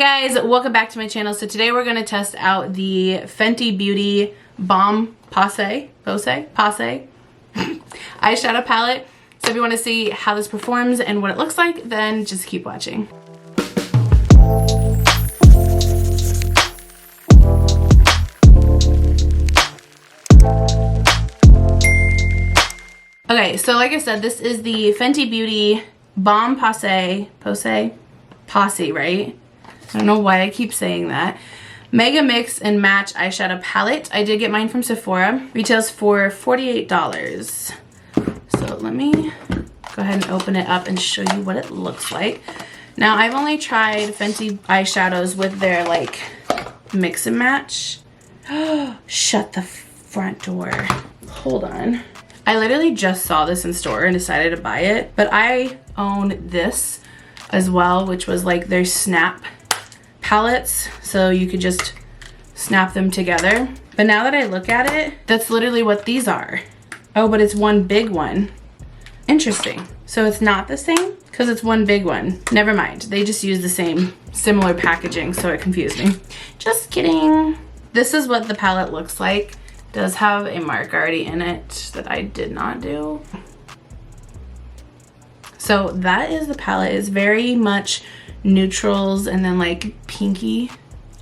guys, welcome back to my channel. So today we're going to test out the Fenty Beauty Bomb Posse eyeshadow palette. So if you want to see how this performs and what it looks like, then just keep watching. Okay, so like I said, this is the Fenty Beauty Bomb Posse, right? I don't know why I keep saying that. Mega Mix and Match eyeshadow palette. I did get mine from Sephora. Retails for $48. So let me go ahead and open it up and show you what it looks like. Now I've only tried Fenty eyeshadows with their like mix and match. Shut the front door. Hold on. I literally just saw this in store and decided to buy it, but I own this as well, which was like their snap palettes, so you could just snap them together. But now that I look at it, that's literally what these are. Oh, but it's one big one. Interesting. So it's not the same because it's one big one. Never mind. They just use the same similar packaging, so it confused me. Just kidding. This is what the palette looks like. It does have a mark already in it that I did not do. So that is the palette. It's very much neutrals and then like pinky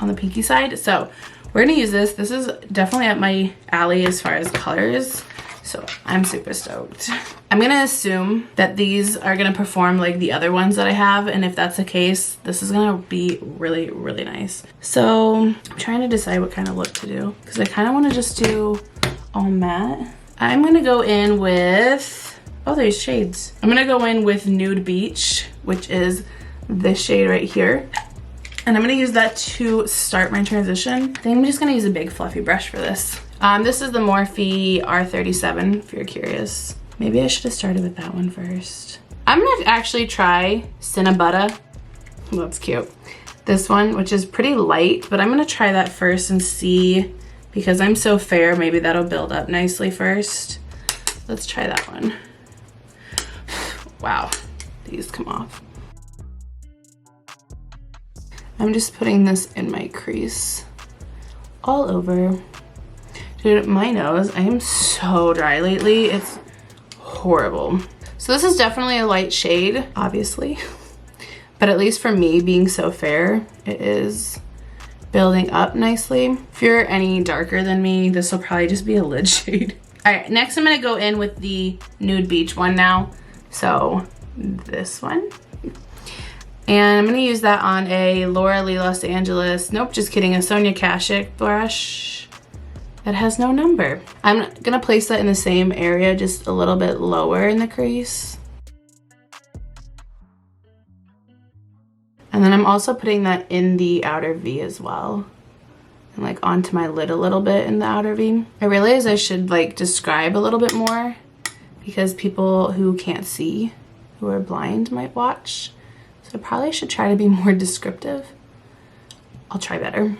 on the pinky side. So we're gonna use this. This is definitely up my alley as far as colors. So I'm super stoked. I'm gonna assume that these are gonna perform like the other ones that I have. And if that's the case, this is gonna be really, really nice. So I'm trying to decide what kind of look to do because I kind of want to just do all matte. I'm gonna go in with, oh, there's shades. I'm gonna go in with Nude Beach, which is this shade right here. And I'm gonna use that to start my transition. I think I'm just gonna use a big fluffy brush for this. This is the Morphe R37, if you're curious. Maybe I should have started with that one first. I'm gonna actually try Cinnabutta. Oh, that's cute. This one, which is pretty light, but I'm gonna try that first and see, because I'm so fair, maybe that'll build up nicely first. Let's try that one. Wow, these come off. I'm just putting this in my crease all over. Dude, my nose, I am so dry lately. It's horrible. So this is definitely a light shade, obviously. But at least for me, being so fair, it is building up nicely. If you're any darker than me, this will probably just be a lid shade. All right, next I'm gonna go in with the Nude Beach one now. So this one. And I'm gonna use that on a Laura Lee Los Angeles, nope, just kidding, a Sonia Kashuk brush that has no number. I'm gonna place that in the same area, just a little bit lower in the crease. And then I'm also putting that in the outer V as well. And like onto my lid a little bit in the outer V. I realize I should like describe a little bit more because people who can't see, who are blind, might watch. So I probably should try to be more descriptive. I'll try better.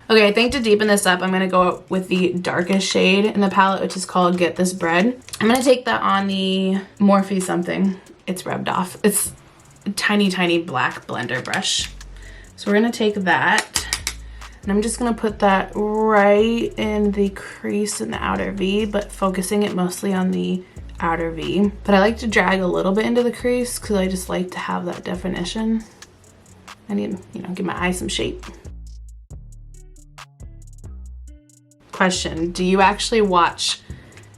Okay, I think to deepen this up, I'm gonna go with the darkest shade in the palette, which is called Get This Bread. I'm gonna take that on the Morphe something. It's rubbed off. It's a tiny, tiny black blender brush. So we're gonna take that, and I'm just gonna put that right in the crease in the outer V, but focusing it mostly on the outer V. But I like to drag a little bit into the crease because I just like to have that definition. I need, you know, give my eye some shape. Question, do you actually watch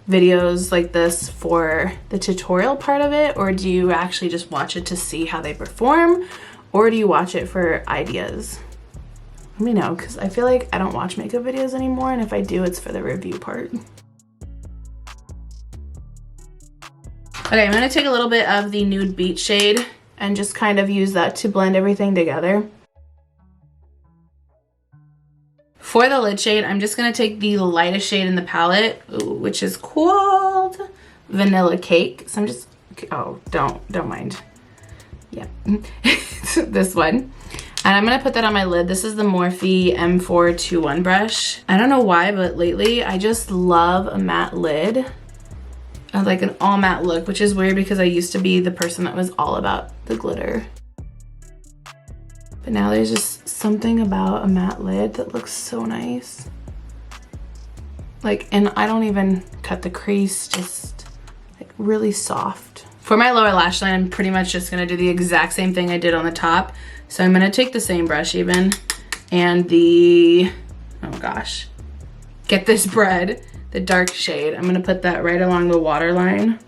videos like this for the tutorial part of it, or do you actually just watch it to see how they perform, or do you watch it for ideas? Let me know, because I feel like I don't watch makeup videos anymore, and if I do, it's for the review part. Okay, I'm gonna take a little bit of the Nude Beach shade and just kind of use that to blend everything together. For the lid shade, I'm just gonna take the lightest shade in the palette, which is called Vanilla Cake. So I'm just, oh, don't mind. Yeah, this one. And I'm gonna put that on my lid. This is the Morphe M421 brush. I don't know why, but lately I just love a matte lid. like an all matte look, which is weird because I used to be the person that was all about the glitter. But now there's just something about a matte lid that looks so nice. Like, and I don't even cut the crease, just like really soft. For my lower lash line, I'm pretty much just gonna do the exact same thing I did on the top. So I'm gonna take the same brush even, and oh gosh, get this bread, the dark shade. I'm gonna put that right along the waterline.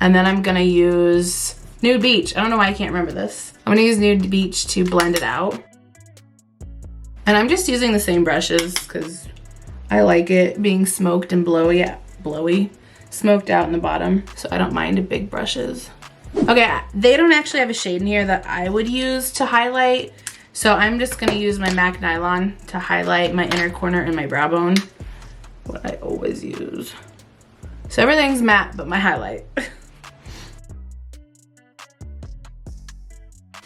And then I'm gonna use Nude Beach. I don't know why I can't remember this. I'm gonna use Nude Beach to blend it out. And I'm just using the same brushes because I like it being smoked and blowy, smoked out in the bottom. So I don't mind big brushes. Okay, they don't actually have a shade in here that I would use to highlight. So I'm just gonna use my MAC Nylon to highlight my inner corner and my brow bone. What I always use. So everything's matte but my highlight.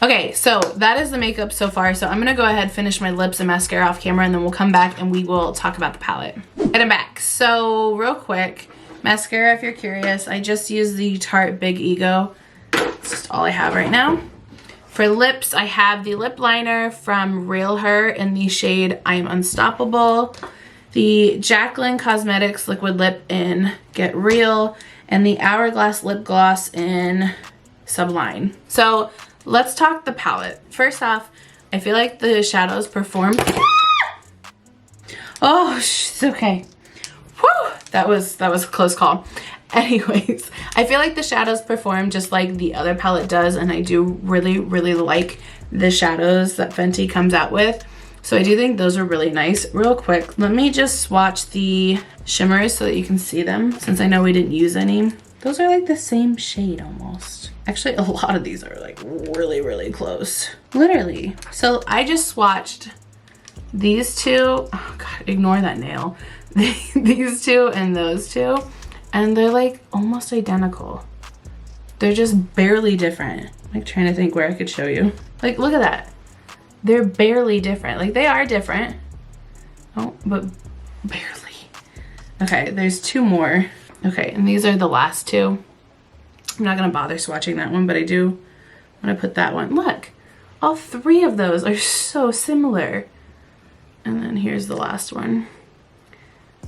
Okay, so that is the makeup so far. So I'm gonna go ahead, finish my lips and mascara off camera, and then we'll come back and we will talk about the palette. And I'm back. So real quick, mascara, if you're curious, I just use the Tarte Big Ego. It's just all I have right now. For lips, I have the lip liner from Real Her in the shade I'm Unstoppable, the Jaclyn Cosmetics liquid lip in Get Real, and the Hourglass lip gloss in Sublime. So let's talk the palette. First off, I feel like the shadows perform. Oh, it's okay. Whew, that was a close call. Anyways, I feel like the shadows perform just like the other palette does, and I do really, really like the shadows that Fenty comes out with. So I do think those are really nice. Real quick, let me just swatch the shimmers so that you can see them, since I know we didn't use any. Those are like the same shade almost. Actually, a lot of these are like really, really close. Literally. So I just swatched these two. Oh God, ignore that nail. These two and those two. And they're like almost identical. They're just barely different. I'm like trying to think where I could show you. Like, look at that. They're barely different. Like, they are different. Oh, but barely. Okay, there's two more. Okay, and these are the last two. I'm not gonna bother swatching that one, but I do want to put that one. Look, all three of those are so similar. And then here's the last one.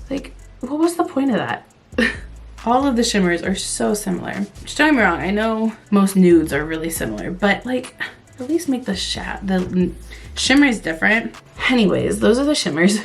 Like, what was the point of that? All of the shimmers are so similar. Just don't get me wrong, I know most nudes are really similar, but like, at least make the shimmers different. Anyways, those are the shimmers.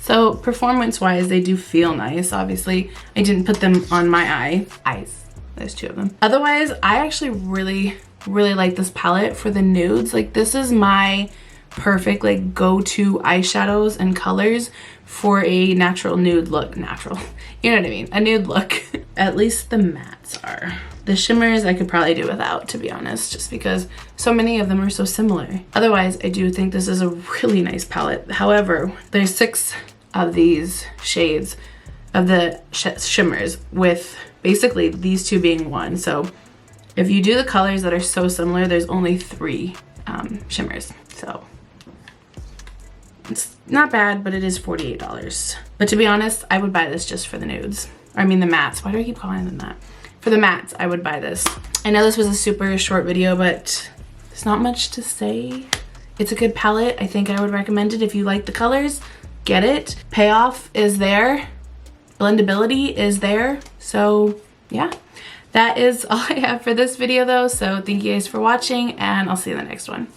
So performance-wise, they do feel nice. Obviously, I didn't put them on my eyes. There's two of them. Otherwise, I actually really, really like this palette for the nudes. Like, this is my perfect like go-to eyeshadows and colors for a natural nude look. Natural, you know what I mean, a nude look. At least the mattes are. The shimmers I could probably do without, to be honest, just because so many of them are so similar. Otherwise, I do think this is a really nice palette. However, there's 6 of these shades of the shimmers, with basically these two being one. So if you do the colors that are so similar, there's only 3 shimmers. So it's not bad, but it is $48. But to be honest, I would buy this just for the nudes. Or I mean the mattes. Why do I keep calling them that? For the mattes, I would buy this. I know this was a super short video, but there's not much to say. It's a good palette. I think I would recommend it if you like the colors. Get it. Payoff is there. Blendability is there. So yeah, that is all I have for this video though. So thank you guys for watching, and I'll see you in the next one.